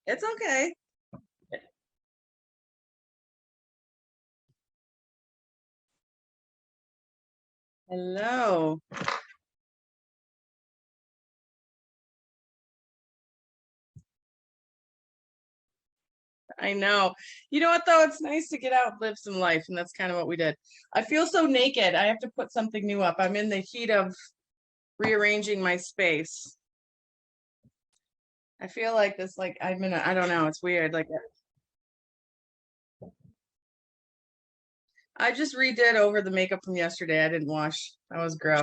It's okay. Hello. I know. You know what though? It's nice to get out and live some life, and that's kind of what we did. I feel so naked. I have to put something new up. I'm in the heat of rearranging my space. I feel like this, like I'm in a, I don't know, it's weird. Like I just redid over the makeup from yesterday. I didn't wash. That was gross.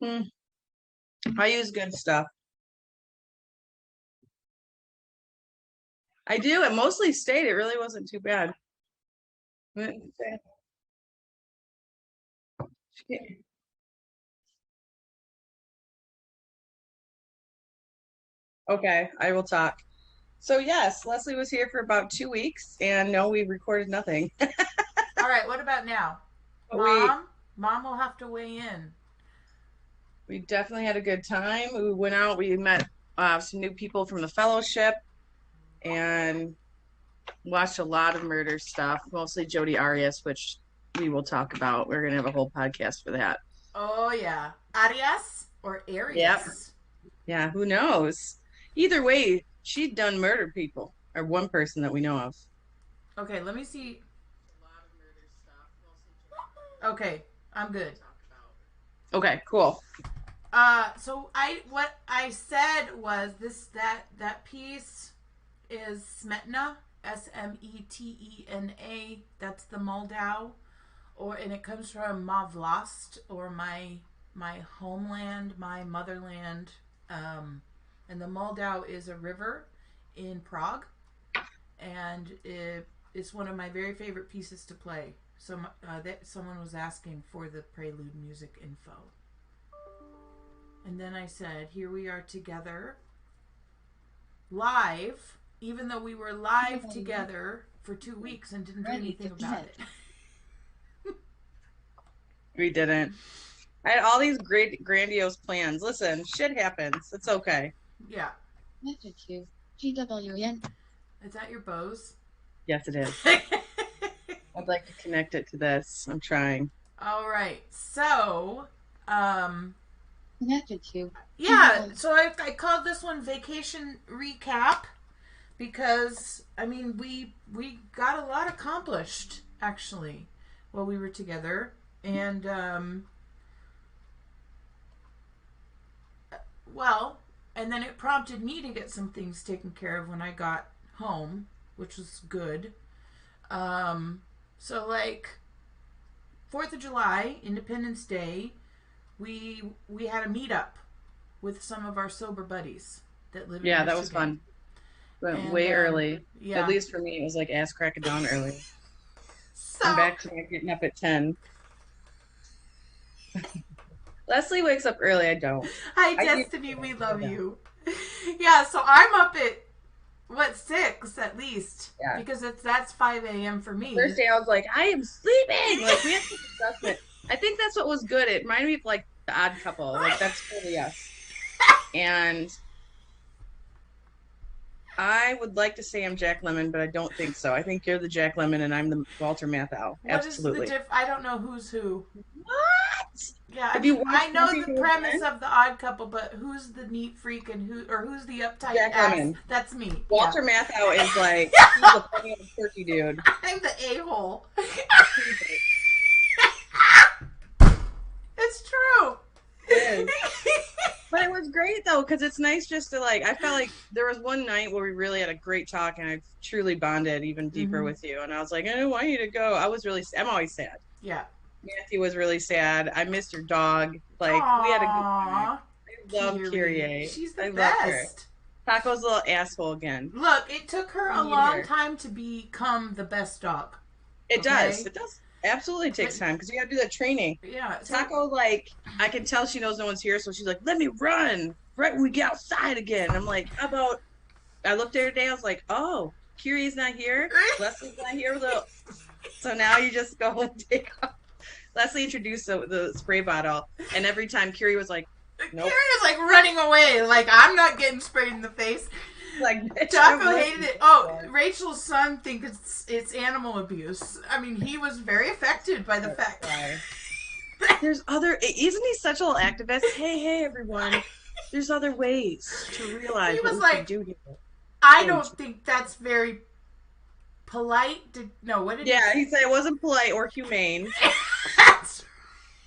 Hmm. I use good stuff. I do. It mostly stayed. It really wasn't too bad. Okay, I will talk. So yes, Leslie was here for about 2 weeks, and no, we recorded nothing. All right, what about now? But we Mom will have to weigh in. we definitely had a good time. We went out. We met some new people from the fellowship, and watched a lot of murder stuff, mostly Jodi Arias, which we will talk about. We're gonna have a whole podcast for that. Oh, yeah. Arias or Yep. Arias? Yeah. Who knows? Either way, she'd done murder people, or one person that we know of. Okay, let me see. Okay, I'm good. Okay. Cool. So what I said was that piece is Smetana, Smetena. That's the Moldau, and it comes from Mavlast, or my homeland, my motherland. And the Moldau is a river in Prague, and it's one of my very favorite pieces to play. So that someone was asking for the prelude music info. And then I said, here we are together, live, even though we were live together for 2 weeks and didn't do anything about it. We didn't. I had all these great, grandiose plans. Listen, shit happens. It's okay. Yeah. Message you. GWN. Is that your Bose? Yes, it is. I'd like to connect it to this. I'm trying. All right. So, Connected to. yeah. So I called this one Vacation Recap because, I mean, we got a lot accomplished, actually, while we were together. And, well, and then it prompted me to get some things taken care of when I got home, which was good. So like 4th of July, Independence Day, we had a meetup with some of our sober buddies that live in Yeah, Michigan. that was fun. Went And, way early. Yeah. At least for me, it was like ass cracking down early. So I'm back to my getting up at 10. Leslie wakes up early. I don't. hi I do- Destiny, we love you. Yeah, so I'm up at what 6 at least, Yeah. because that's 5 a.m. for me. First day, I was like, I am sleeping. Like we had some adjustment. I think that's what was good. It reminded me of like the Odd Couple. Like that's totally us. And I would like to say I'm Jack Lemmon, but I don't think so. I think you're the Jack Lemmon and I'm the Walter Matthau. What Absolutely. is the I don't know who's who. What? Yeah, Have you I watched know Movie the Through premise Time? of the Odd Couple, but who's the neat freak and who's the uptight Jack ass? Lemmon. That's me. Walter Yeah. Matthau is like he's the funny old turkey dude. I'm the a-hole. It's true. It is. But it was great though, because it's nice just to like. I felt like there was one night where we really had a great talk, and I truly bonded even deeper with you. And I was like, I don't want you to go. I was really. I'm always sad. Yeah. Matthew was really sad. I missed your dog. Like we had a good time. Aww. I love Kyrie. She's the I love best. her. Taco's a little asshole again. Look, it took her a Need long her. time to become the best dog. It Okay. does. It does. Absolutely takes time because you got to do that training. Yeah. So, Taco, like, I can tell she knows no one's here, so she's like, let me run right when we get outside again. I'm like, how about, I looked at her today, I was like, oh, Kyrie's not here. Leslie's not here. So now you just go and take off. Leslie introduced the spray bottle, and every time Kyrie was like, Nope. Karen is like running away. Like, I'm not getting sprayed in the face. Like, Taco hated it. Oh, Rachel's son thinks it's animal abuse. I mean, he was very affected by the fact. There's other. Isn't he such a little activist? Hey, everyone. There's other ways to realize He what was we like, can do here. I don't think that's very polite. What did he said it wasn't polite or humane. That's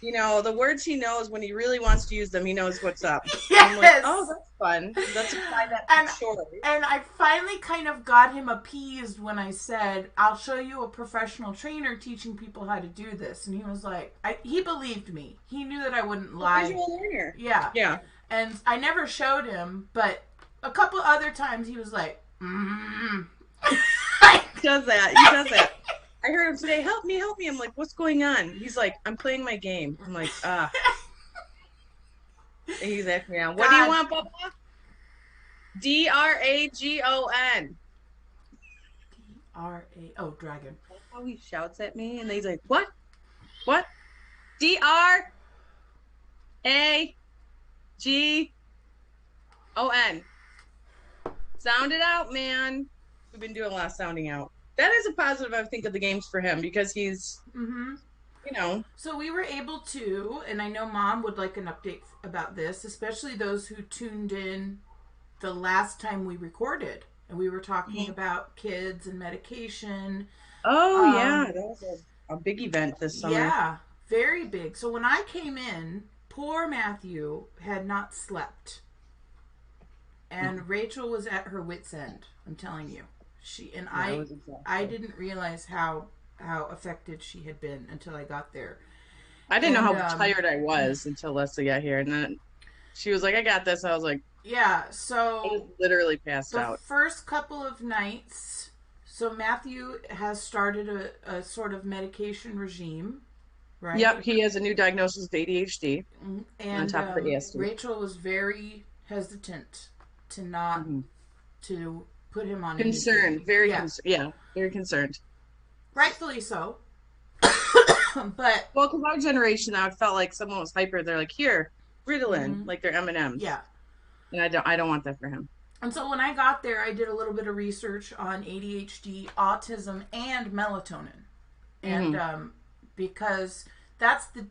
You know, the words he knows when he really wants to use them, he knows what's up. Yes. I'm like, oh, that's fun. Let's apply that to short. And I finally kind of got him appeased when I said, I'll show you a professional trainer teaching people how to do this. And he was like, he believed me. He knew that I wouldn't lie. Visual learner. Yeah. Yeah. And I never showed him, but a couple other times he was like, He does that. I heard him today, help me. I'm like, what's going on? He's like, I'm playing my game. I'm like, And he's asking me, what do you want, Bubba? Dragon. Oh, dragon. That's how he shouts at me, and he's like, what? Dragon. Sound it out, man. We've been doing a lot of sounding out. That is a positive, I think, of the games for him, because he's, So we were able to, and I know Mom would like an update about this, especially those who tuned in the last time we recorded. And we were talking about kids and medication. Oh, yeah. That was a big event this summer. Yeah, very big. So when I came in, poor Matthew had not slept. And Rachel was at her wit's end, I'm telling you. I didn't realize how affected she had been until I got there. I didn't know how tired I was until Leslie got here, and then she was like, "I got this." I was like, "Yeah." So I was literally passed out. The first couple of nights, so Matthew has started a sort of medication regime, right? Yep, he has a new diagnosis of ADHD. And on top of the ASD. Rachel was very hesitant to not to put him on concerned, anything. very concerned. Very concerned. Rightfully so. But because our generation now, it felt like someone was hyper. They're like, here, Ritalin, like they're M&Ms. Yeah. And I don't want that for him. And so when I got there, I did a little bit of research on ADHD, autism, and melatonin, and because that's the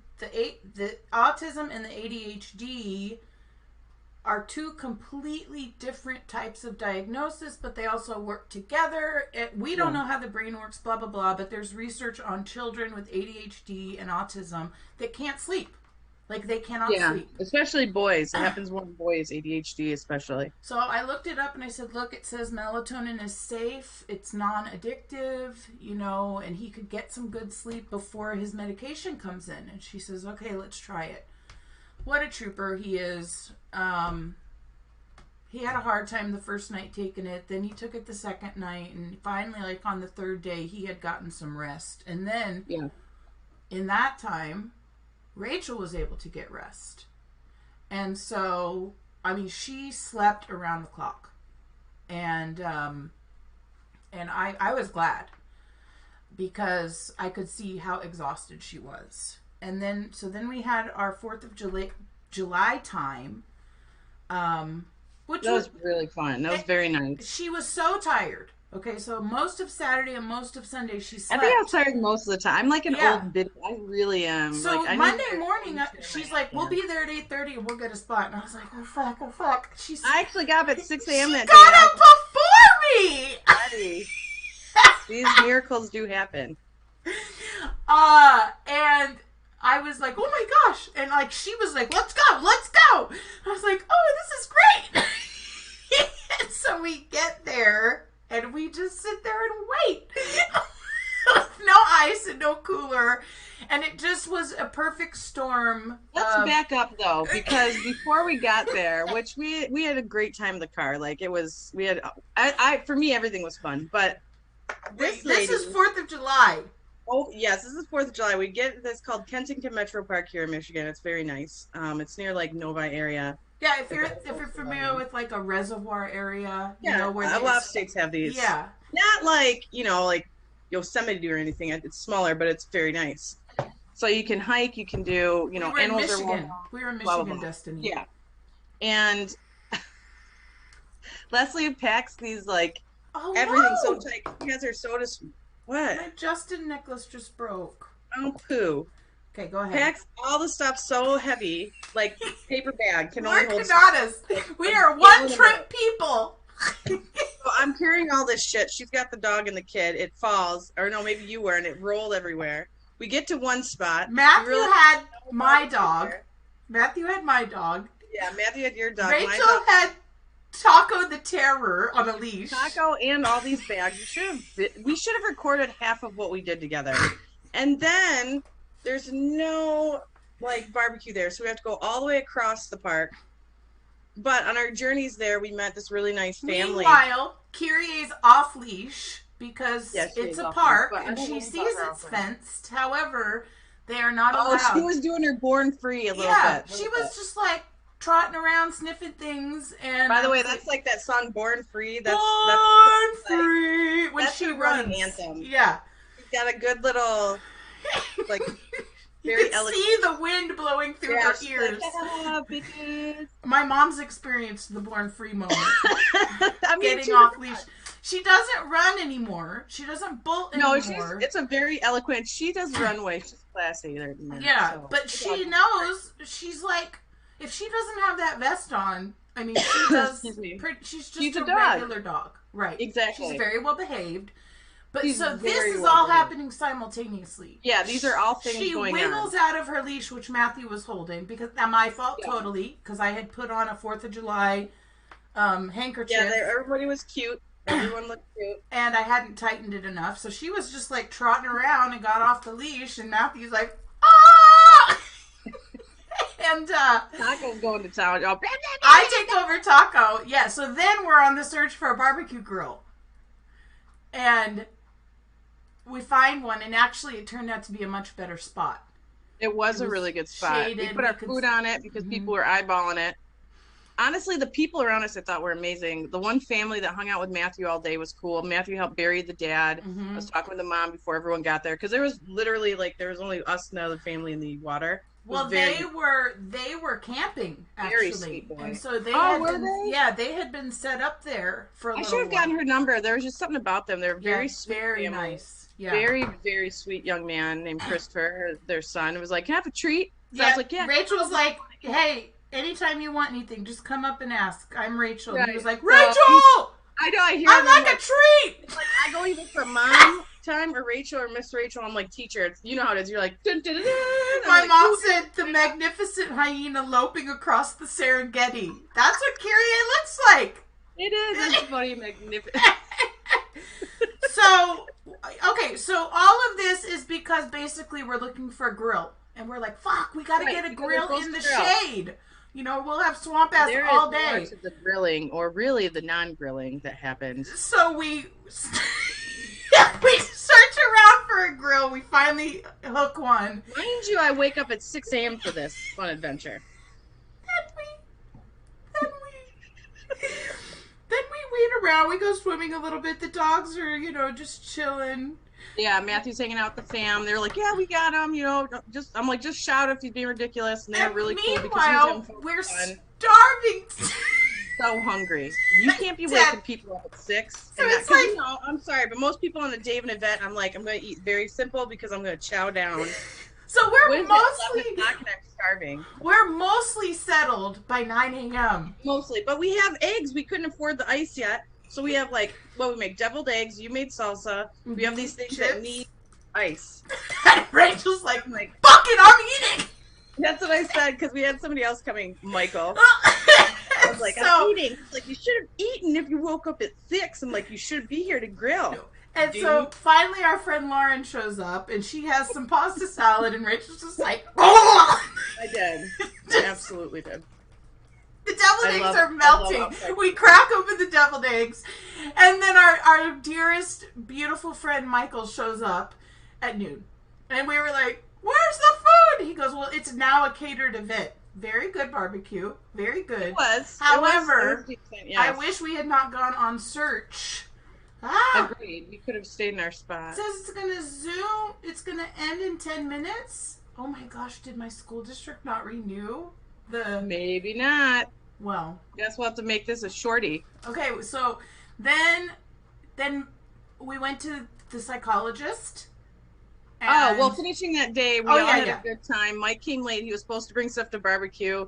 autism and the ADHD are two completely different types of diagnosis, but they also work together. We don't know how the brain works, blah, blah, blah, but there's research on children with ADHD and autism that can't sleep. Like, they cannot sleep. Especially boys. It happens more in boys, ADHD especially. So I looked it up and I said, look, it says melatonin is safe. It's non-addictive, and he could get some good sleep before his medication comes in. And she says, okay, let's try it. What a trooper he is. He had a hard time the first night taking it. Then he took it the second night. And finally, like on the third day, he had gotten some rest. And then in that time, Rachel was able to get rest. And so, she slept around the clock. And I was glad, because I could see how exhausted she was. And then we had our 4th of July time, which was really fun. That was very nice. She was so tired. Okay, so most of Saturday and most of Sunday she slept. I think I was tired most of the time. I'm like an old bitch. I really am. So Monday morning, she's like, we'll be there at 8:30 and we'll get a spot. And I was like, oh fuck. I actually got up at 6 a.m. that day. She got up before me! Buddy. These miracles do happen. And I was like, oh my gosh. And like, she was like, let's go. I was like, oh, this is great. And so we get there and we just sit there and wait. No ice and no cooler. And it just was a perfect storm. Let's back up though, because before we got there, which we had a great time in the car. Like for me, everything was fun, but this is 4th of July. Oh, yes, this is 4th of July. We get this called Kensington Metro Park here in Michigan. It's very nice. It's near like Novi area. Yeah, if you're familiar with like a reservoir area, where a lot of states have these. Yeah. Not like, like Yosemite or anything. It's smaller, but it's very nice. So you can hike, you can do, We were in animals are Michigan. welcome, We were in blah, blah, Michigan, blah. Destiny. Yeah. And Leslie packs these like Oh everything so no! tight. She has her soda. What? My Justin necklace just broke. Oh, poo. Okay, go ahead. Packs all the stuff so heavy, like paper bag can only We're hold. Canadas. We are one trip people. So I'm carrying all this shit. She's got the dog and the kid. It falls, or no, maybe you were, and it rolled everywhere. We get to one spot. Matthew We had my dog dog. there. Matthew had my dog. Yeah, Matthew had your dog. Rachel my dog. had Taco the Terror on a leash. Taco and all these bags. We should have recorded half of what we did together. And then there's no like barbecue there, so we have to go all the way across the park. But on our journeys there, we met this really nice family. Meanwhile, Kyrie's off leash because Yes, she it's is a off park leash, but I and don't she know sees about it's her. fenced. However, they are not Oh, allowed. she was doing her born free a little yeah, bit. she was just like trotting around sniffing things. And By the I way, was that's like that song "Born Free." Born That's Free when that's she her runs. running anthem. Yeah. she's got a good little like You very can eloquent. see the wind blowing through her she's ears. Like, "Ah, bitches." My mom's experienced the Born Free moment. I mean, Getting she off was- leash. She doesn't run anymore. She doesn't bolt No, anymore. it's a very eloquent. She does runway. She's classy. Yeah, so. but she knows. She's like, if she doesn't have that vest on, I mean, she does. Excuse me. She's just She's a a dog. regular dog, right? Exactly. She's very well behaved. But She's so this very is well all behaved. happening simultaneously. Yeah, these are all things She going wiggles on. out of her leash, which Matthew was holding, because now my fault Yeah. totally, because I had put on a 4th of July handkerchief. Yeah, everybody was cute. Everyone looked cute. And I hadn't tightened it enough, so she was just like trotting around and got off the leash, and Matthew's like, ah! And Taco's going to town. Oh, I take over Taco. Yeah, so then we're on the search for a barbecue grill. And we find one, and actually it turned out to be a much better spot. it was It a was really good spot. We shaded, put our we could food on it because people were eyeballing it. Honestly, the people around us I thought were amazing. The one family that hung out with Matthew all day was cool. Matthew helped bury the dad. I was talking with the mom before everyone got there because there was literally there was only us and the other family in the water. It was Well, they were camping actually, Very sweet boy. and so they Oh, had were been, they? yeah, they had been set up there for a I little should have while. gotten her number. There was just something about them. They were very Yeah, sweet. very family. nice. Yeah, Very, very sweet young man named Christopher, their son. It was like, can I have a treat? So I yeah. was like, yeah. Rachel was like, "Hey, anytime you want anything, just come up and ask. I'm Rachel." And he Right. was like, So "Rachel, I know, I hear I'd them, like I'm a treat." like, I go either for mom time or Rachel or Miss Rachel. I'm like, teacher. It's, you know how it is. You're like, dun, dun, dun, dun. I'm My like, mom "Ooh." said the magnificent hyena loping across the Serengeti. That's what Kyrie looks like. It is. It's funny, magnificent. So, okay, so all of this is because basically we're looking for a grill. And we're like, fuck, we gotta Right, get a because grill we're in the supposed to shade. You know, we'll have swamp ass There all is more day. to the grilling, or really the non-grilling that happened. So we we search around for a grill. We finally hook one. Mind you, I wake up at 6 a.m. for this fun adventure. Then we weed around. We go swimming a little bit. The dogs are, you know, just chilling. Yeah, Matthew's hanging out with the fam. They're like, yeah, we got him. You know, I'm like, just shout if he's being ridiculous. And they're And really cool because he's meanwhile, having fun. we're starving. So hungry. You can't be Dad. waking people up at 6. So And it's 'cause, like- you know, I'm sorry, but most people on the Dave and Yvette, I'm like, I'm going to eat very simple because I'm going to chow down. So When we're is it 11 mostly o'clock and I'm starving? settled by 9 a.m. Mostly. But we have eggs. We couldn't afford the ice yet. So we have we make deviled eggs. You made salsa. We have these things that Chips. need ice. And Rachel's like, I'm like, fuck it, I'm eating. that's what I said because we had somebody else coming, Michael. I was like, so, I'm eating. He's like, you should have eaten if you woke up at 6. I'm like, you should be here to grill. and so finally our friend Lauren shows up and she has some pasta salad and Rachel's just like, oh! I did. I absolutely did. The deviled I eggs love- are I melting. love- We crack open the deviled eggs. And then our dearest, beautiful friend Michael shows up at noon. And we were like, where's the food? He goes, well, it's now a catered event. Very good barbecue. Very good. It was. However, it was decent, yes. I wish we had not gone on search. Ah! Agreed. We could have stayed in our spot. It says it's gonna zoom. It's gonna end in 10 minutes. Oh my gosh, did my school district not renew the. Maybe not. Well, Guess we'll have to make this a shorty. okay, so then we went to the psychologist. Oh, And well, finishing that day, we Oh, all yeah, had yeah. a good time. Mike came late. He was supposed to bring stuff to barbecue,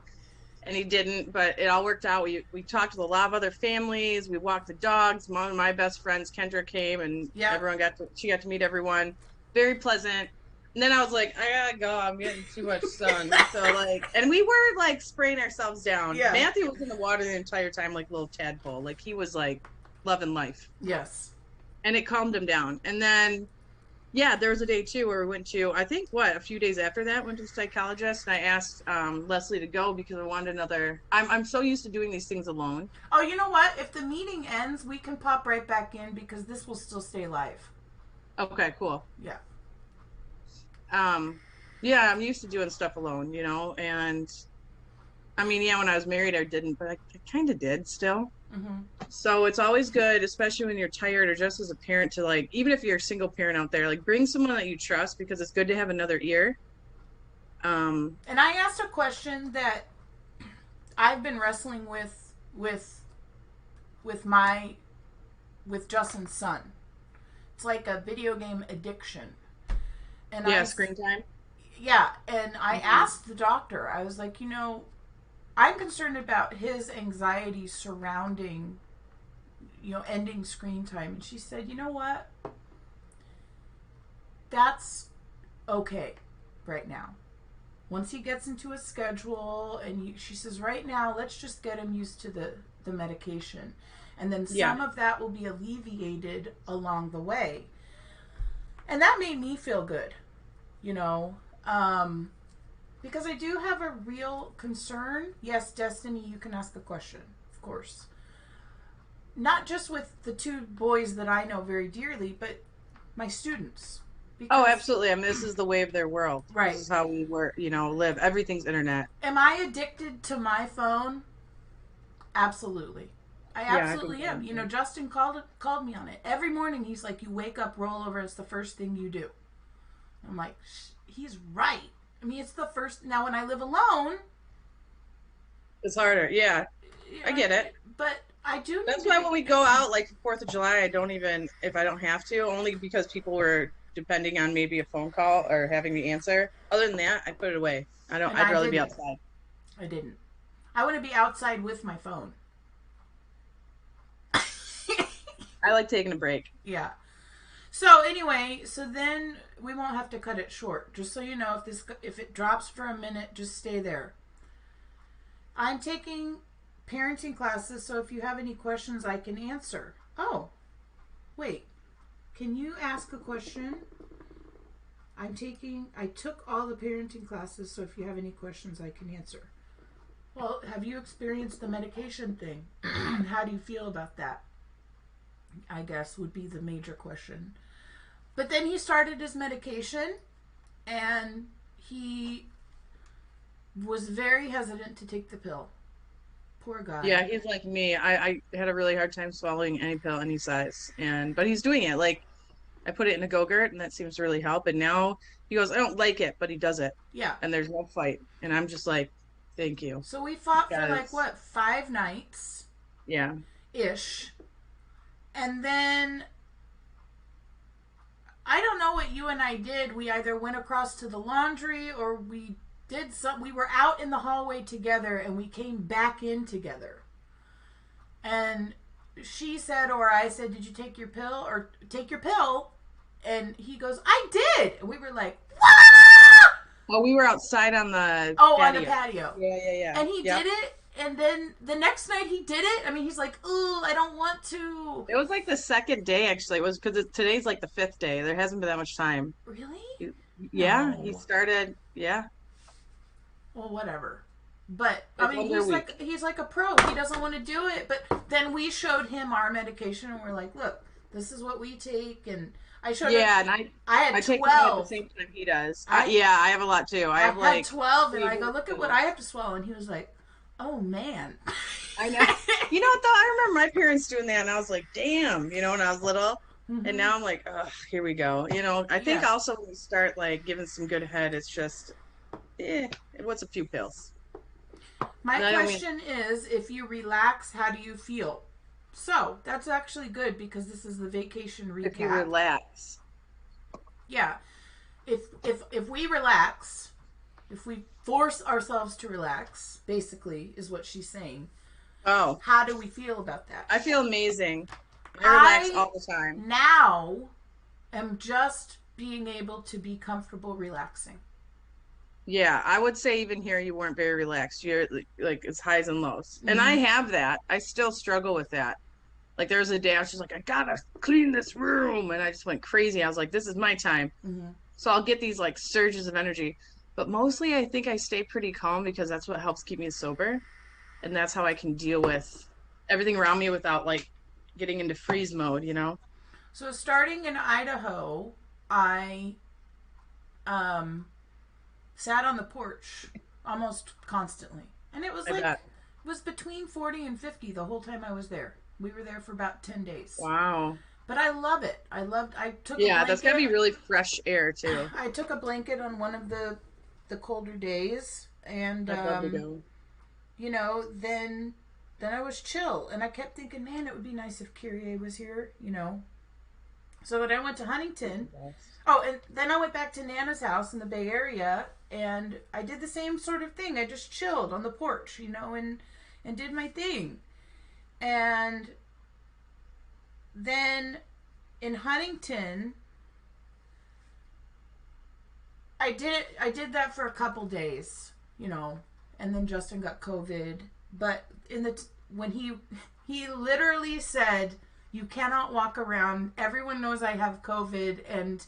and he didn't, but it all worked out. We talked with a lot of other families. We walked the dogs. One of my best friends, Kendra, came, and Yeah. she got to meet everyone. Very pleasant. And then I was like, I gotta go. I'm getting too much sun. So like, and we were like spraying ourselves down. Yeah. Matthew was in the water the entire time, like a little tadpole. Like he was like loving life, Yes. and it calmed him down. And then, yeah, there was a day too where we went to, I think, a few days after that, went to the psychologist, and I asked Leslie to go because I wanted another. I'm so used to doing these things alone. Oh, you know what? If the meeting ends, we can pop right back in because this will still stay live. Okay, cool. Yeah. Yeah, I'm used to doing stuff alone, and I mean, yeah, when I was married, I didn't, but I kind of did still. Mm-hmm. So it's always good, especially when you're tired or just as a parent, to like, even if you're a single parent out there, like bring someone that you trust because it's good to have another ear. And I asked a question that I've been wrestling with Justin's son. It's like a video game addiction. And Yeah, screen time. Yeah, and I asked the doctor. I was like, I'm concerned about his anxiety surrounding, ending screen time. And she said, you know what? That's okay right now. Once he gets into a schedule, and she says, right now, let's just get him used to the medication. And then some of that will be alleviated along the way. And that made me feel good, because I do have a real concern. Yes, Destiny, you can ask a question, of course. Not just with the two boys that I know very dearly, but my students. Oh, absolutely. I mean, this is the way of their world. Right. This is how we work, live. Everything's internet. Am I addicted to my phone? Absolutely. I absolutely am. Justin called me on it. Every morning he's like, you wake up, roll over, it's the first thing you do. I'm like, he's right. I mean, it's the first. Now, when I live alone, It's harder. Yeah, I get it. But I do. That's why when we go out, like 4th of July, I don't even, if I don't have to, only because people were depending on maybe a phone call or having me answer. Other than that, I put it away. I'd rather be outside. I didn't. I want to be outside with my phone. I like taking a break. Yeah. So anyway, then we won't have to cut it short. Just so you know, if it drops for a minute, just stay there. I'm taking parenting classes, so if you have any questions, I can answer. Oh, wait. Can you ask a question? I took all the parenting classes, so if you have any questions, I can answer. Well, have you experienced the medication thing? How do you feel about that? I guess would be the major question. But then he started his medication, and he was very hesitant to take the pill. Poor guy. Yeah, he's like me. I had a really hard time swallowing any pill any size, but he's doing it. Like, I put it in a Go-Gurt, and that seems to really help. And now he goes, I don't like it, but he does it. Yeah. And there's no fight. And I'm just like, thank you. So we fought for 5 nights? Yeah. Ish. And then I don't know what you and I did. We either went across to the laundry or we were out in the hallway together and we came back in together. And she said, or I said, did you take your pill? Or take your pill? And he goes, I did. And we were like, what? Well, we were outside on the patio. patio. On the patio. Yeah. And he did it. And then the next night he did it. I mean, he's like, ooh, I don't want to. It was like the second day, actually. It was because today's like the 5th day. There hasn't been that much time. Really? Yeah, No. he started. Yeah. Well, whatever. But It's I mean, he's like a pro. He doesn't want to do it. But then we showed him our medication, and we're like, look, this is what we take. And I showed him. Yeah, and I had take 12 at the same time he does. I have a lot too. I have like 12, and I go, look at what I have to swallow, and he was like, oh man. I know. You know what though? I remember my parents doing that, and I was like, damn. When I was little. Mm-hmm. And now I'm like, ugh, here we go. I think also when you start like giving some good head, it's just it was a few pills. My And I don't mean question is, if you relax, how do you feel? So that's actually good because this is the vacation if you recap. relax. Yeah, if we relax, if we force ourselves to relax, basically is what she's saying. Oh, How do we feel about that? I feel amazing. I relax I all the time. now am just being able to be comfortable relaxing. Yeah, I would say even here you weren't very relaxed. You're like it's highs and lows. And I Mm-hmm. have that. I still struggle with that. Like there was a day I was just like, I gotta clean this room. And I just went crazy. I was like, this is my time. Mm-hmm. So I'll get these like surges of energy. But mostly I think I stay pretty calm because that's what helps keep me sober. And that's how I can deal with everything around me without like getting into freeze mode, you know? So starting in Idaho, I um, sat on the porch almost constantly, and it was I like bet. it was between 40 and 50 the whole time I was there. We were there for about 10 days. Wow. But I love it. I took a Yeah, that's gotta blanket. be really fresh air too. I took a blanket on one of the colder days, and I'd love to go. then I was chill, and I kept thinking, man, it would be nice if Kyrie was here, So when I went to Huntington, oh, and then I went back to Nana's house in the Bay Area, and I did the same sort of thing. I just chilled on the porch, and did my thing. And then in Huntington, I did that for a couple days, and then Justin got COVID. But when he literally said, "You cannot walk around. Everyone knows I have COVID, and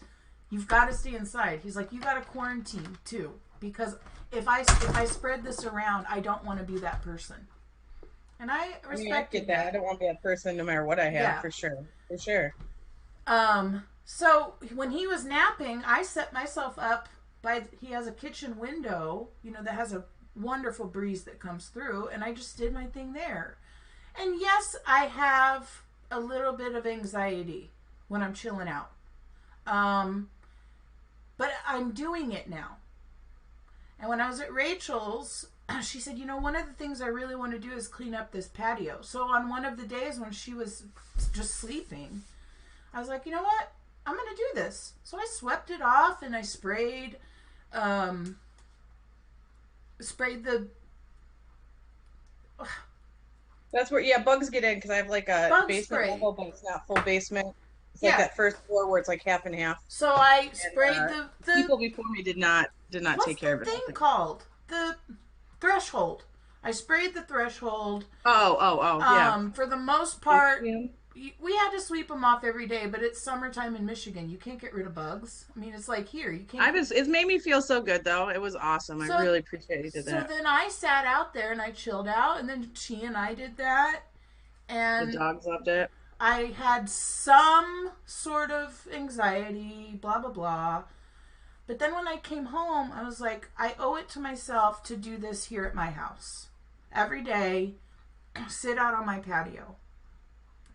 you've got to stay inside." He's like, "You got to quarantine too, because if I spread this around, I don't want to be that person." And I I mean, I respected get that. I don't want to be a person no matter what I have, Yeah. for sure. For sure. So when he was napping, I set myself up he has a kitchen window, that has a wonderful breeze that comes through, and I just did my thing there. And yes, I have a little bit of anxiety when I'm chilling out. But I'm doing it now. And when I was at Rachel's, she said, one of the things I really want to do is clean up this patio. So on one of the days when she was just sleeping, I was like, you know what? I'm going to do this. So I swept it off and I sprayed the That's where, yeah, bugs get in because I have like a bug basement spray. level, but it's not full basement. It's like Yeah. that first floor where it's like half and half. So I sprayed uh, the People before me did not what's take care the of it. thing called? The threshold. I sprayed the threshold. Oh, yeah. For the most part, Yeah. we had to sweep them off every day, but it's summertime in Michigan. You can't get rid of bugs. I mean, it's like here. You can't. It made me feel so good though. It was awesome. So- I really appreciate you did So that. then I sat out there and I chilled out, and then she and I did that. The And dogs loved it. I had some sort of anxiety, blah, blah, blah. But then when I came home, I was like, I owe it to myself to do this here at my house. Every day, sit out on my patio.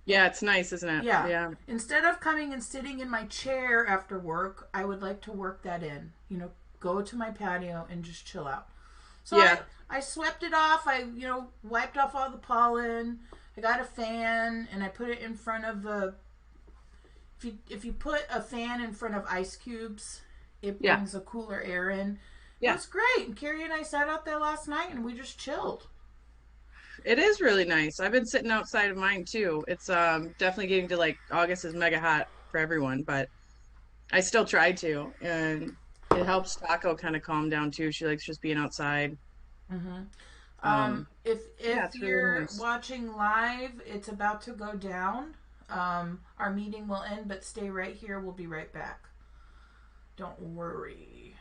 Yeah, it's nice, isn't it? Yeah. Yeah. Instead of coming and sitting in my chair after work, I would like to work that in. Go to my patio and just chill out. So Yeah. I swept it off. I, wiped off all the pollen. I got a fan and I put it in front of the. If you put a fan in front of ice cubes, it Yeah. brings a cooler air in. Yeah. It was great. And Carrie and I sat out there last night and we just chilled. It is really nice. I've been sitting outside of mine too. It's definitely getting to like August is mega hot for everyone, but I still try to, and it helps Taco kind of calm down too. She likes just being outside. If Yeah, it's really you're nice. watching live, it's about to go down. Our meeting will end, but stay right here. We'll be right back. Don't worry.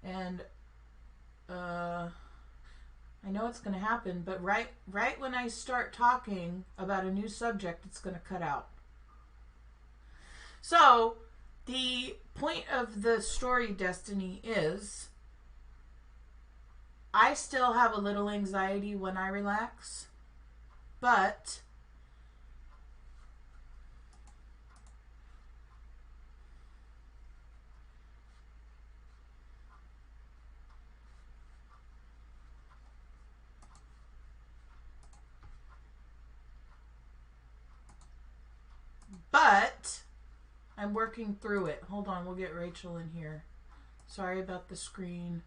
And I know it's going to happen, but right when I start talking about a new subject, it's going to cut out. So, the point of the story, Destiny, is I still have a little anxiety when I relax, but But I'm working through it. Hold on, we'll get Rachel in here. Sorry about the screen.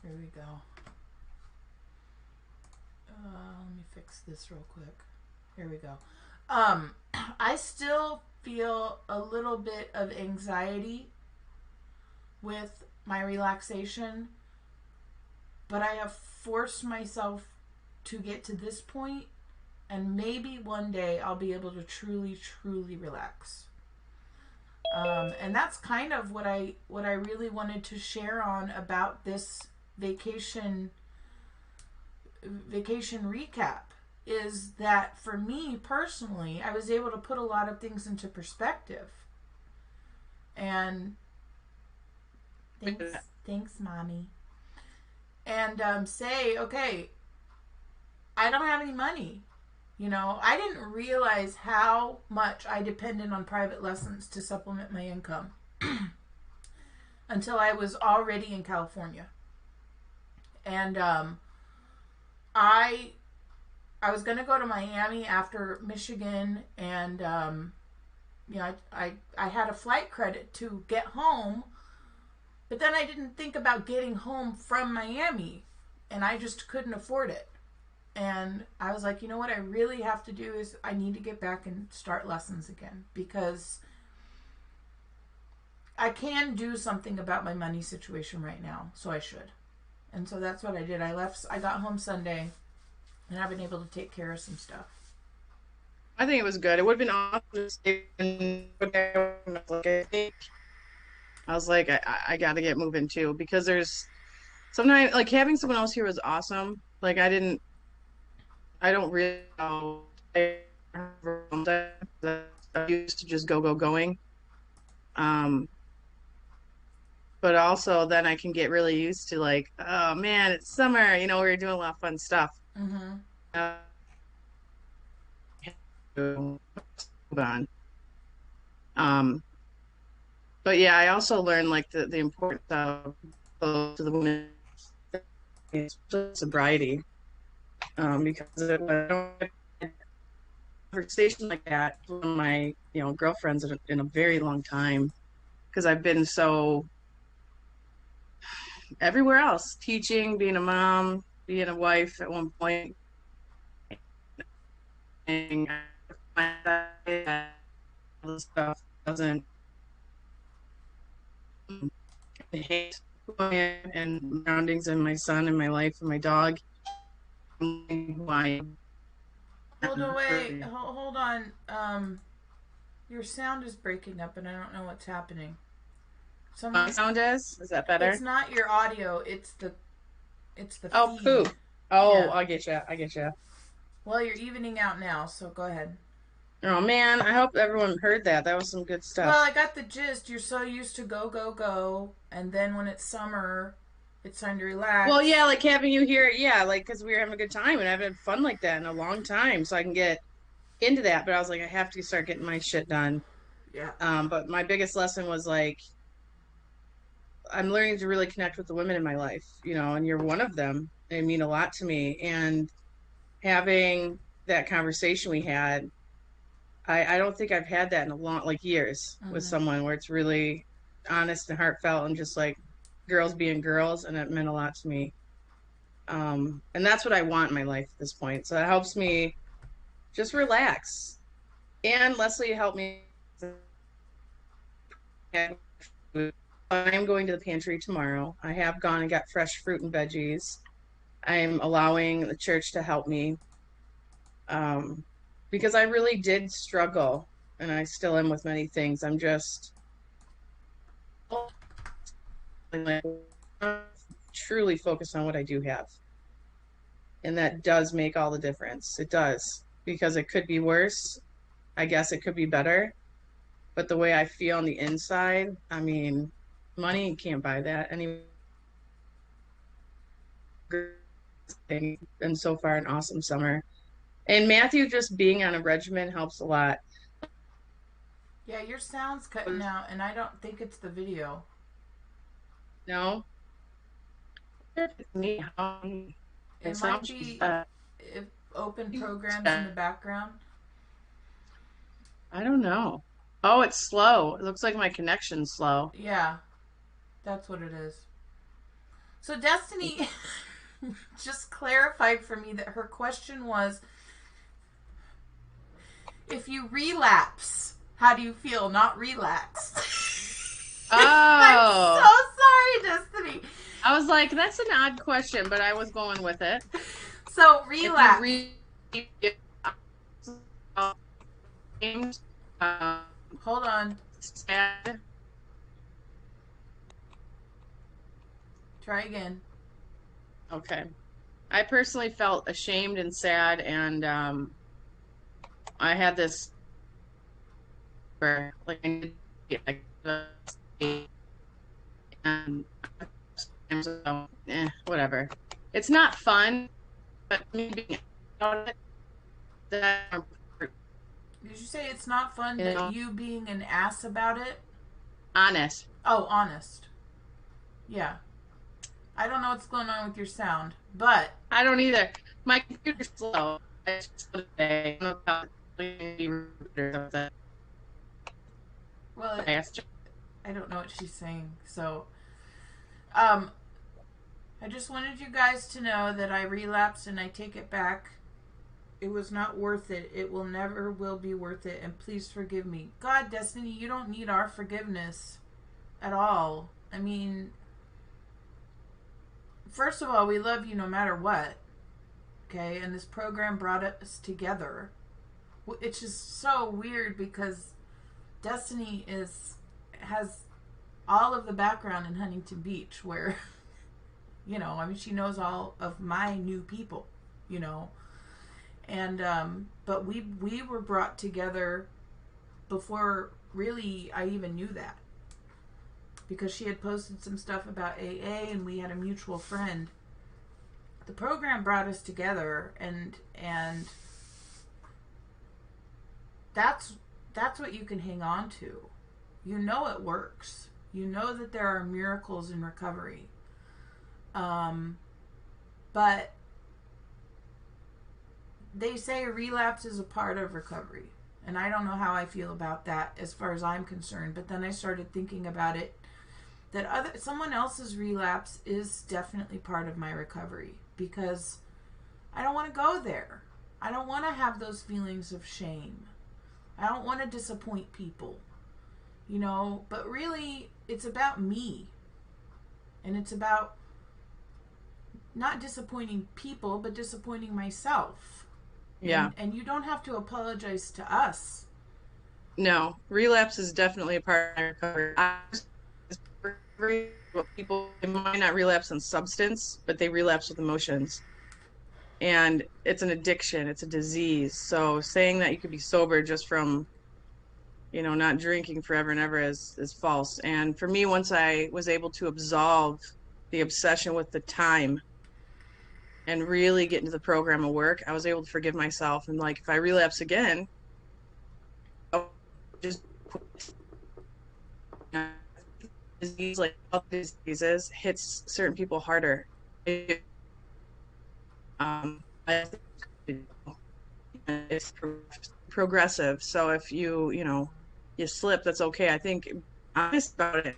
Here we go. Let me fix this real quick. Here we go. I still feel a little bit of anxiety with my relaxation, but I have forced myself to get to this point, and maybe one day I'll be able to truly, truly relax. And that's kind of what I really wanted to share on about this vacation recap, is that for me personally, I was able to put a lot of things into perspective. And thanks, mommy. And say, okay, I don't have any money. You know, I didn't realize how much I depended on private lessons to supplement my income until I was already in California. And I was going to go to Miami after Michigan, and you know, I had a flight credit to get home, but then I didn't think about getting home from Miami, and I just couldn't afford it. And I was like, you know what I really have to do is I need to get back and start lessons again, because I can do something about my money situation right now, so I should. And so that's what I did. I got home Sunday, and I've been able to take care of some stuff. I think it was good. It would have been awesome to stay in. I was like, I got to get moving too, because there's sometimes, like, having someone else here was awesome. Like, I don't really know. I used to just going. But also then I can get really used to, like, oh man, it's summer. You know, we were doing a lot of fun stuff. Mm-hmm. On. But yeah, I also learned, like, the importance of to the women, sobriety. Because I don't have a conversation like that with my, girlfriends in a very long time, because I've been so everywhere else, teaching, being a mom, being a wife at one point, and all this stuff doesn't hate who I am and surroundings and my son and my life and my dog. Who I Hold on, wait. Hold on. Your sound is breaking up, and I don't know what's happening. My sound is that better? It's not your audio. It's the oh feed. Poop. Oh, Yeah. I get you. Well, you're evening out now, so go ahead. Oh man, I hope everyone heard that. That was some good stuff. Well, I got the gist. You're so used to go, and then when it's summer, it's time to relax. Well, yeah, like having you here, yeah, like, because we were having a good time, and I've had fun like that in a long time, so I can get into that. But I was like, I have to start getting my shit done. Yeah. But my biggest lesson was, like, I'm learning to really connect with the women in my life, and you're one of them. They mean a lot to me, and having that conversation we had, I don't think I've had that in a long, like, years with someone where it's really honest and heartfelt and just like girls being girls, and it meant a lot to me. And that's what I want in my life at this point. So it helps me just relax. And Leslie helped me. I'm going to the pantry tomorrow. I have gone and got fresh fruit and veggies. I'm allowing the church to help me. Because I really did struggle, and I still am with many things. I'm just truly focused on what I do have. And that does make all the difference. It does. Because it could be worse. I guess it could be better. But the way I feel on the inside, I mean, money can't buy that. And so far, an awesome summer. And Matthew just being on a regimen helps a lot. Yeah, your sound's cutting out, and I don't think it's the video. No? It might be if open programs in the background. I don't know. Oh, it's slow. It looks like my connection's slow. Yeah, that's what it is. So Destiny just clarified for me that her question was, if you relapse, how do you feel? Not relax. I'm Oh, so sorry, Destiny. I was like, that's an odd question, but I was going with it. So If you relapse. read, um, Hold on. sad. Try again. Okay. I personally felt ashamed and sad, and I had this like and so, whatever. It's not fun, but me being out of it, that Did you say it's not fun you that know, you being an ass about it? honest. Oh, honest. Yeah. I don't know what's going on with your sound, but I don't either. My computer's slow. It's slow today. I don't know how or something. well, I asked I don't know what she's saying. So, um, I just wanted you guys to know that I relapsed and I take it back. It was not worth it. It will never will be worth it. And please forgive me. God, Destiny, you don't need our forgiveness at all. I mean, first of all, we love you no matter what. Okay, and this program brought us together. It's just so weird because Destiny has all of the background in Huntington Beach, where I mean, she knows all of my new people, you know, and but we were brought together before really I even knew that, because she had posted some stuff about AA and we had a mutual friend. The program brought us together, and that's what you can hang on to. You know it works. You know that there are miracles in recovery. But they say relapse is a part of recovery. And I don't know how I feel about that as far as I'm concerned. But then I started thinking about it, that someone else's relapse is definitely part of my recovery, because I don't want to go there. I don't want to have those feelings of shame. I don't want to disappoint people, but really it's about me. And it's about not disappointing people, but disappointing myself. Yeah. And you don't have to apologize to us. No, relapse is definitely a part of recovery. People might not relapse on substance, but they relapse with emotions. And it's an addiction, it's a disease. So saying that you could be sober just from, not drinking forever and ever is false. And for me, once I was able to absolve the obsession with the time and really get into the program of work, I was able to forgive myself. And like, if I relapse again, I'll just disease, like all diseases, hits certain people harder. Um, it's progressive. So if you slip, that's okay. I think honest about it,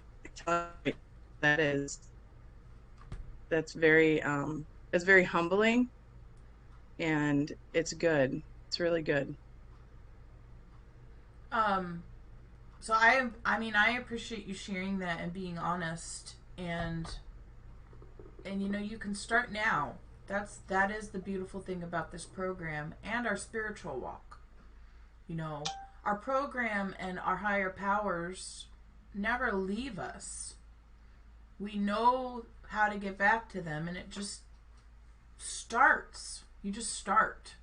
that is that's very it's very humbling, and it's good. It's really good. Um, so I appreciate you sharing that and being honest, and you can start now. That is the beautiful thing about this program and our spiritual walk. You know, our program and our higher powers never leave us. We know how to get back to them, and it just starts. You just start.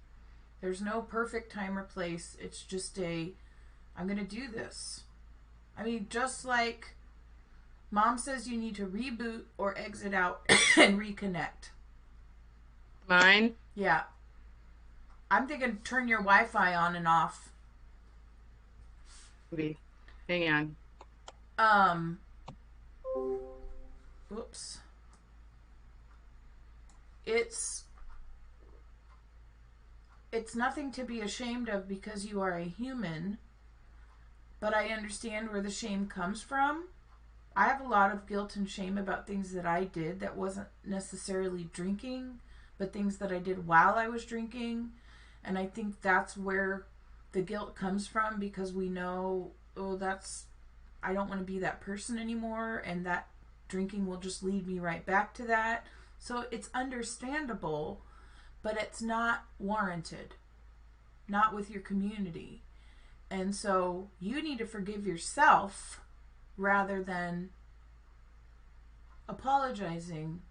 There's no perfect time or place. It's just I'm going to do this. I mean, just like Mom says you need to reboot or exit out and reconnect. Mine? Yeah. I'm thinking turn your Wi-Fi on and off. Maybe. Hang on. Um, Whoops. It's nothing to be ashamed of, because you are a human but I understand where the shame comes from. I have a lot of guilt and shame about things that I did that wasn't necessarily drinking, but things that I did while I was drinking. And I think that's where the guilt comes from, because we know, oh, I don't want to be that person anymore, and that drinking will just lead me right back to that. So it's understandable, but it's not warranted. Not with your community. And so you need to forgive yourself rather than apologizing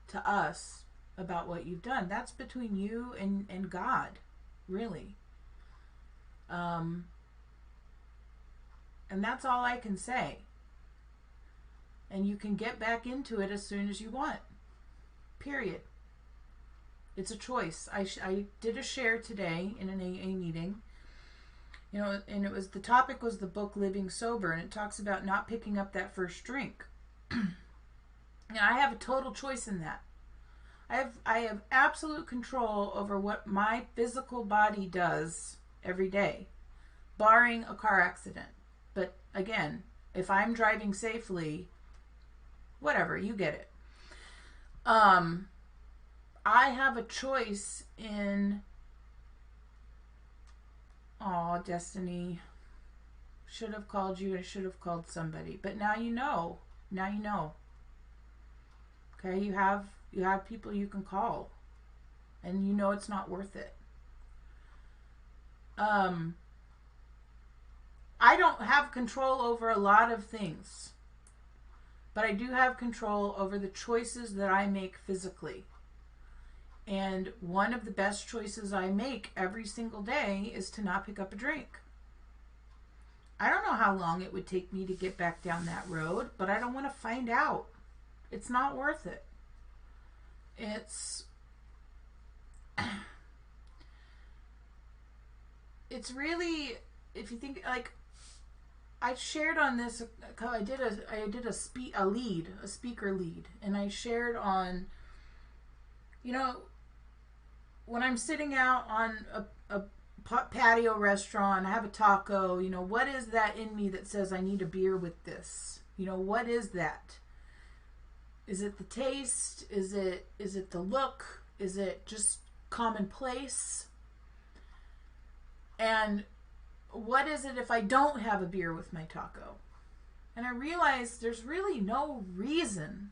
to us about what you've done. That's between you and God, really. And that's all I can say. And you can get back into it as soon as you want. Period. It's a choice. I did a share today in an AA meeting. You know, and the topic was the book Living Sober, and it talks about not picking up that first drink. And I have a total choice in that. I have absolute control over what my physical body does every day, barring a car accident. But again, if I'm driving safely, whatever, you get it. I have a choice in... Oh, Destiny. Should have called you. I should have called somebody. But now you know. Now you know. Okay, you have people you can call. And you know it's not worth it. I don't have control over a lot of things. But I do have control over the choices that I make physically. And one of the best choices I make every single day is to not pick up a drink. I don't know how long it would take me to get back down that road, but I don't want to find out. It's not worth it. It's really, if you think, like, I shared on this, I did a speaker lead, and I shared on, you know, when I'm sitting out on a patio restaurant, I have a taco, you know, what is that in me that says I need a beer with this? You know, what is that? Is it the taste? Is it the look? Is it just commonplace? And what is it if I don't have a beer with my taco? And I realized there's really no reason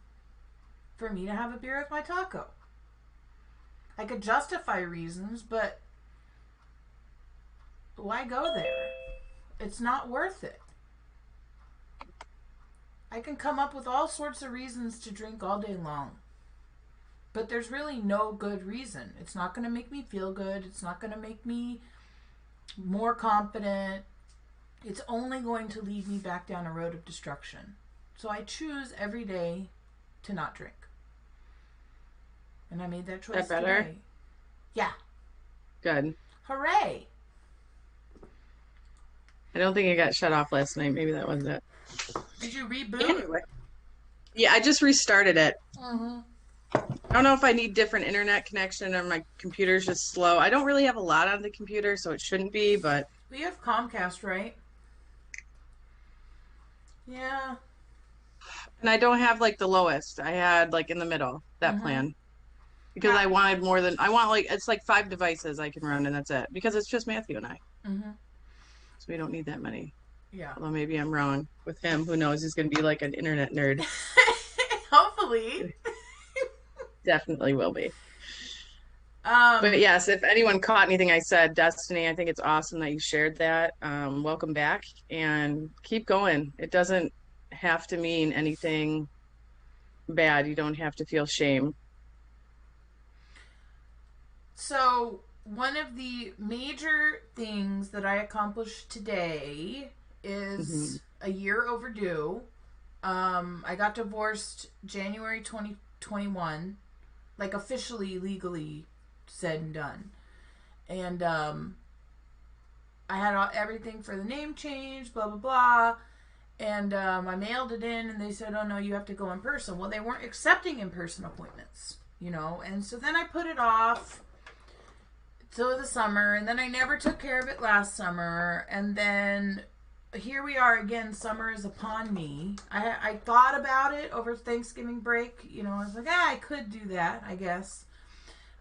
for me to have a beer with my taco. I could justify reasons, but why go there? It's not worth it. I can come up with all sorts of reasons to drink all day long, but there's really no good reason. It's not going to make me feel good. It's not going to make me more confident. It's only going to lead me back down a road of destruction. So I choose every day to not drink. And I made that choice That better? today. Yeah. Good. Hooray. I don't think it got shut off last night. Maybe that was it. Did you reboot? Anyway. Yeah, I just restarted it. Mm-hmm. I don't know if I need different internet connection or my computer's just slow. I don't really have a lot on the computer, so it shouldn't be, but... We have Comcast, right? Yeah. And I don't have, like, the lowest. I had, like, in the middle, that plan. Because I wanted more than... I want, like, it's like 5 devices I can run, and that's it. Because it's just Matthew and I. Mm-hmm. So we don't need that many. Yeah. Although maybe I'm wrong with him. Who knows? He's going to be, like, an internet nerd. Hopefully. Definitely will be. But yes, if anyone caught anything I said, Destiny, I think it's awesome that you shared that. Welcome back, and keep going. It doesn't have to mean anything bad. You don't have to feel shame. So one of the major things that I accomplished today is a year overdue. I got divorced January 2021, like officially, legally said and done. And I had everything for the name change, blah, blah, blah. And I mailed it in, and they said, oh, no, you have to go in person. Well, they weren't accepting in-person appointments, you know. And so then I put it off So the summer, and then I never took care of it last summer, and then here we are again. Summer is upon me. I thought about it over Thanksgiving break. You know, I was like, I could do that, I guess.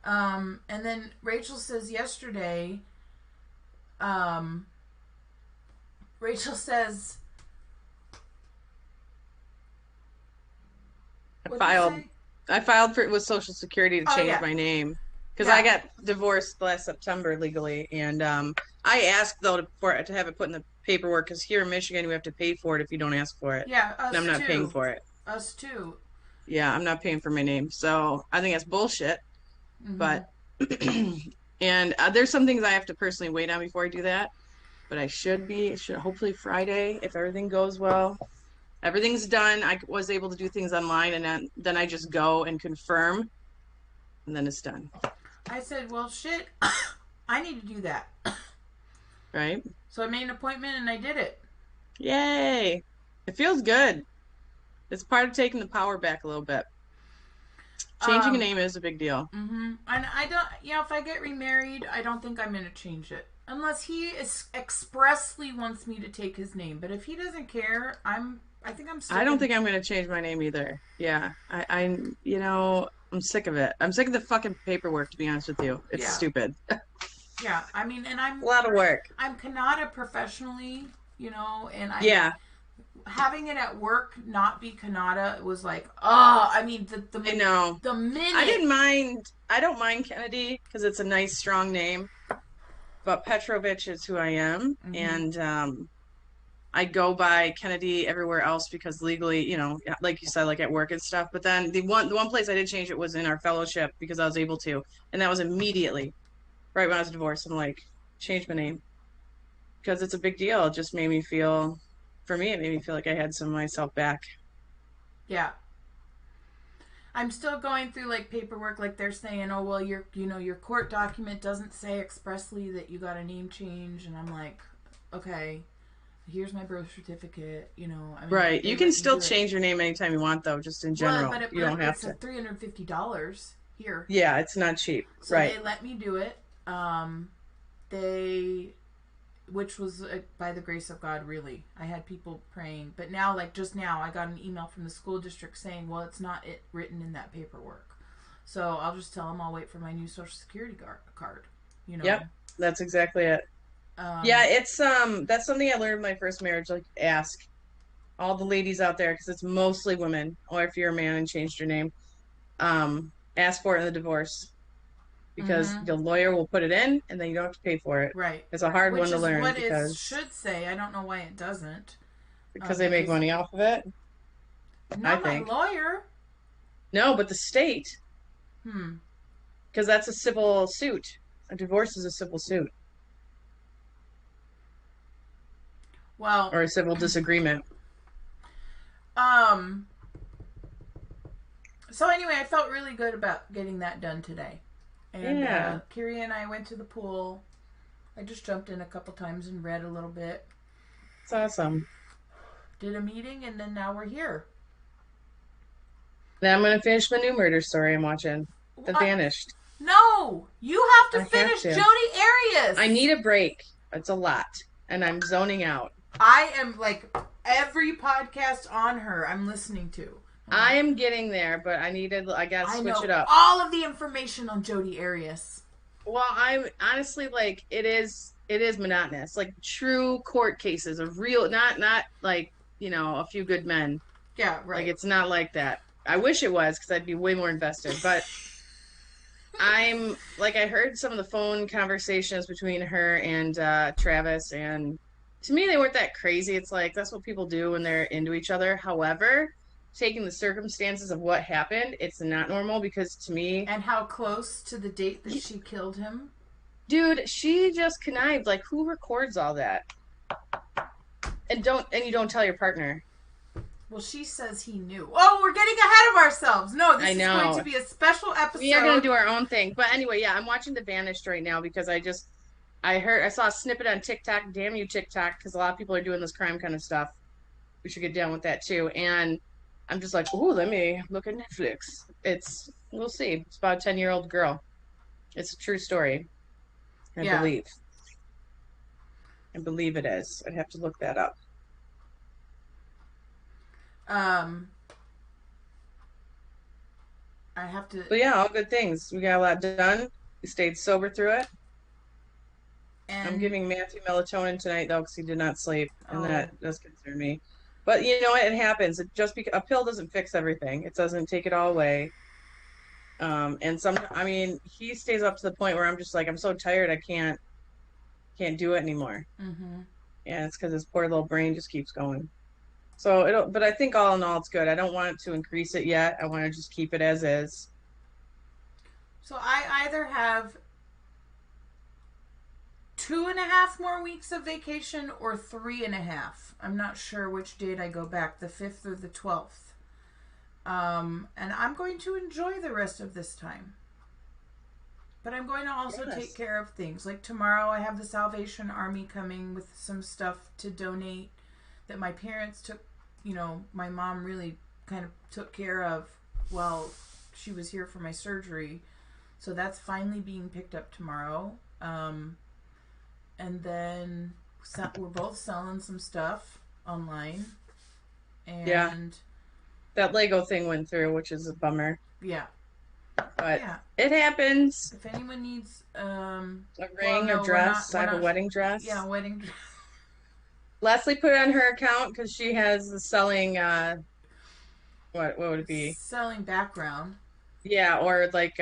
And then Rachel says yesterday, Rachel says, I filed for it with Social Security to change my name because I got divorced last September legally, and I asked though to have it put in the paperwork because here in Michigan we have to pay for it if you don't ask for it. Yeah, us and I'm not too. paying for it. Us too. Yeah, I'm not paying for my name, so I think that's bullshit. Mm-hmm. But and there's some things I have to personally wait on before I do that. But I should hopefully Friday if everything goes well. Everything's done. I was able to do things online, and then I just go and confirm, and then it's done. I said, well, shit, I need to do that. Right? So I made an appointment, and I did it. Yay! It feels good. It's part of taking the power back a little bit. Changing a name is a big deal. Mm-hmm. And I don't, if I get remarried, I don't think I'm going to change it. Unless he expressly wants me to take his name. But if he doesn't care, I think I'm still I don't think I'm going to change my name either. Yeah. I'm sick of it. I'm sick of the fucking paperwork, to be honest with you. It's stupid. Yeah. I mean, and I'm... a lot of work. I'm Kanata professionally, and having it at work not be Kanata was like, I mean, I know. The minute... I don't mind Kennedy because it's a nice, strong name. But Petrovich is who I am, and I go by Kennedy everywhere else because legally, like you said, like at work and stuff. But then the one place I did change it was in our fellowship because I was able to, and that was immediately, right when I was divorced. I'm like, change my name because it's a big deal. It just made me feel, for me, it made me feel like I had some of myself back. Yeah. I'm still going through like paperwork, like they're saying, oh well, your court document doesn't say expressly that you got a name change, and I'm like, okay, here's my birth certificate. I mean, right? You can still change your name anytime you want, though. Just in general, but you don't have to. It's $350 here. Yeah, it's not cheap. So right? They let me do it. Which was by the grace of God, really. I had people praying. But now, like just now, I got an email from the school district saying, well, it's not written in that paperwork. So I'll just tell them I'll wait for my new Social Security card. Yep, that's exactly it. Yeah, it's that's something I learned in my first marriage. Like, ask all the ladies out there, because it's mostly women, or if you're a man and changed your name, ask for it in the divorce. Because the lawyer will put it in, and then you don't have to pay for it. Right. It's a hard one to learn. Which is what it should say. I don't know why it doesn't. Because they make money off of it? Not my lawyer. No, but the state. Because that's a civil suit. A divorce is a civil suit. Well. Or a civil disagreement. So anyway, I felt really good about getting that done today. And Kiri and I went to the pool. I just jumped in a couple times and read a little bit. It's awesome. Did a meeting, and then now we're here. Now I'm going to finish my new murder story I'm watching. The Vanished. No! You have to finish Jodi Arias! I need a break. It's a lot. And I'm zoning out. I am like every podcast on her I'm listening to. I am getting there, but I gotta switch it up. All of the information on Jodi Arias. Well, I'm honestly like, it is monotonous. Like true court cases of real, not like, a few good men. Yeah, right. Like it's not like that. I wish it was, because I'd be way more invested. But I'm like, I heard some of the phone conversations between her and Travis, and to me they weren't that crazy. It's like that's what people do when they're into each other. However, taking the circumstances of what happened, it's not normal, because to me... And how close to the date that she killed him? Dude, she just connived. Like, who records all that? And you don't tell your partner. Well, she says he knew. Oh, we're getting ahead of ourselves. No, this is going to be a special episode. We are going to do our own thing. But anyway, yeah, I'm watching The Vanished right now because I saw a snippet on TikTok. Damn you, TikTok, because a lot of people are doing this crime kind of stuff. We should get down with that, too. And I'm just like, ooh, let me look at Netflix. We'll see. It's about a 10-year-old girl. It's a true story. I Yeah. believe. I believe it is. I'd have to look that up. I have to. But yeah, all good things. We got a lot done. We stayed sober through it. I'm And giving Matthew melatonin tonight though because he did not sleep, and oh, that does concern me. But you know what? It happens. It just because a pill doesn't fix everything. It doesn't take it all away. And I mean, he stays up to the point where I'm just like, I'm so tired, I can't do it anymore. mm-hmm. And it's because his poor little brain just keeps going. So but I think all in all, it's good. I don't want to increase it yet. I want to just keep it as is. So I either have 2.5 more weeks of vacation or 3.5. I'm not sure which date I go back, the 5th or the 12th. And I'm going to enjoy the rest of this time. But I'm going to also Yes. take care of things. Like tomorrow, I have the Salvation Army coming with some stuff to donate that my parents took. You know, my mom really kind of took care of while she was here for my surgery. So that's finally being picked up tomorrow. And then we're both selling some stuff online. And Yeah. That Lego thing went through, which is a bummer. yeah. But Yeah. it happens. If anyone needs A ring, well, no, a dress. we're I have a not- wedding dress. Yeah, wedding dress. Leslie put it on her account because she has the selling. What would it be? Selling background. Yeah, or like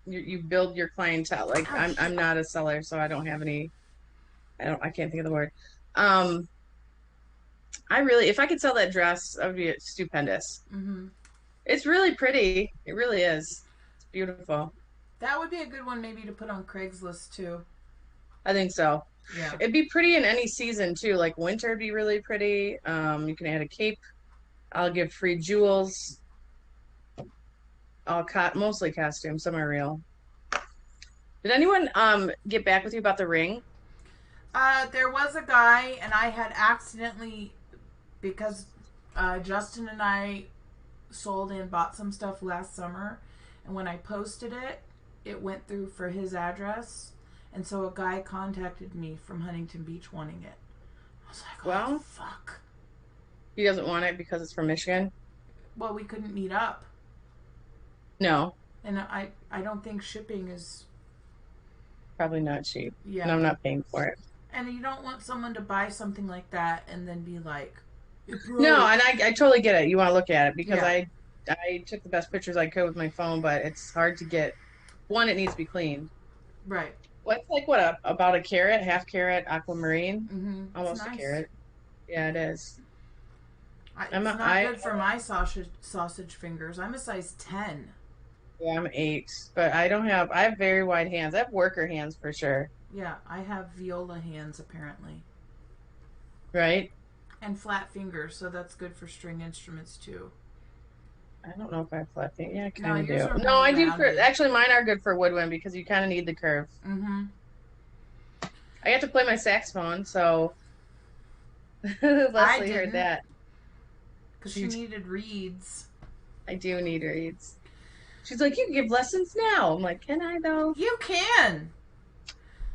you build your clientele. Like Oh, I'm not a seller, so I don't have any. I can't think of the word. If I could sell that dress, that would be stupendous. Mm-hmm. It's really pretty. It really is. It's beautiful. That would be a good one maybe to put on Craigslist too. I think so. Yeah. It'd be pretty in any season too. Like winter would be really pretty. You can add a cape. I'll give free jewels. Mostly costumes. Some are real. Did anyone get back with you about the ring? There was a guy, and I had accidentally, because Justin and I sold and bought some stuff last summer, and when I posted it, it went through for his address, and so a guy contacted me from Huntington Beach wanting it. I was like, Well- oh, fuck. He doesn't want it because it's from Michigan. Well, we couldn't meet up, No, and I don't think shipping is, probably not cheap. yeah. And I'm not paying for it. And you don't want someone to buy something like that and then be like, it broke. No, and I totally get it. You want to look at it because Yeah. I took the best pictures I could with my phone, but it's hard to get. One, it needs to be cleaned. Right. What's like about a carat, half carat aquamarine, Mm-hmm. almost a carat. Yeah, it is. It's I'm a- not I- good for my sausage fingers. I'm a size 10. Yeah, I'm 8, but I have very wide hands. I have worker hands for sure. Yeah, I have viola hands apparently. Right? And flat fingers, so that's good for string instruments too. I don't know if I have flat feet. Yeah, I No, kind of yours do. are No, I do. rounded. Actually, mine are good for woodwind because you kind of need the curve. Mm-hmm. I got to play my saxophone, so Leslie didn't. heard that. Because she needed reeds. I do need reeds. She's like, you can give lessons now. I'm like, can I though? You can.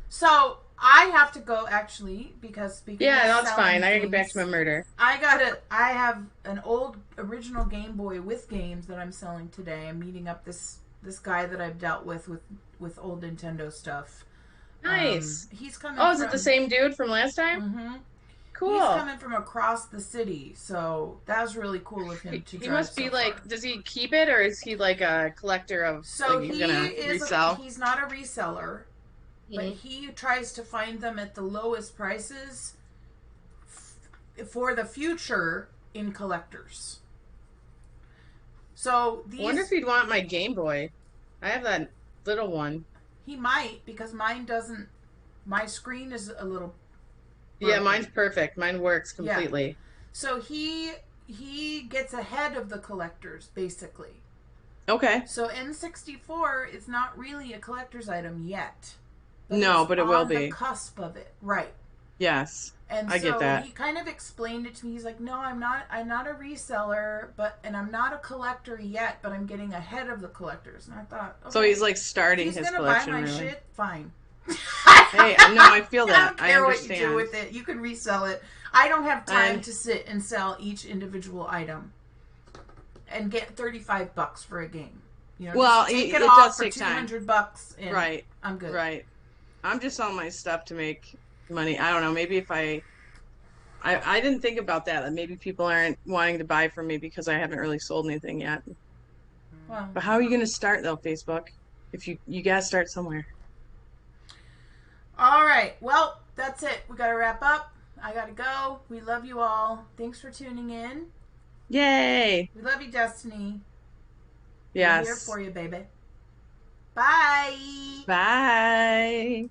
So I have to go actually because speaking Yeah, of no, it's selling fine. I gotta get back things, to my murder. I have an old original Game Boy with games that I'm selling today. I'm meeting up this guy that I've dealt with old Nintendo stuff. Nice. He's coming. Oh, is it the same dude from last time? Mm-hmm. Cool. He's coming from across the city, so that was really cool of him to He drive must be so like, far. does he keep it or is he like a collector of? So like, he's he gonna is. resell? He's not a reseller, but Mhm. he tries to find them at the lowest prices for the future in collectors. So I these wonder if he'd want my Game Boy. I have that little one. he might because mine doesn't. My screen is a little. Yeah, broken. mine's perfect. Mine works Yeah. completely. So he gets ahead of the collectors basically. Okay. So N64 is not really a collector's item yet. No, it's but it will on be. the cusp of it, right? Yes. And I so get that. he kind of explained it to me. He's like, "No, I'm not a reseller, and I'm not a collector yet, but I'm getting ahead of the collectors." And I thought, okay, So he's like if starting he's his gonna collection. buy my really. shit, fine. Hey, no, I feel I that. don't I care what you understand. do with it. You can resell it. I don't have time I'm- to sit and sell each individual item and get $35 for a game. You know, Well, just take it it off does for take time. $200 and Right, I'm good. right. I'm just selling my stuff to make money. I don't know. Maybe if I didn't think about that. That maybe people aren't wanting to buy from me because I haven't really sold anything yet. Well, But how are you going to start though, Facebook? If you gotta start somewhere. all right. Well, that's it. We got to wrap up. I got to go. We love you all. Thanks for tuning in. Yay! We love you, Destiny. We're here Yes. for you, baby. Bye. Bye.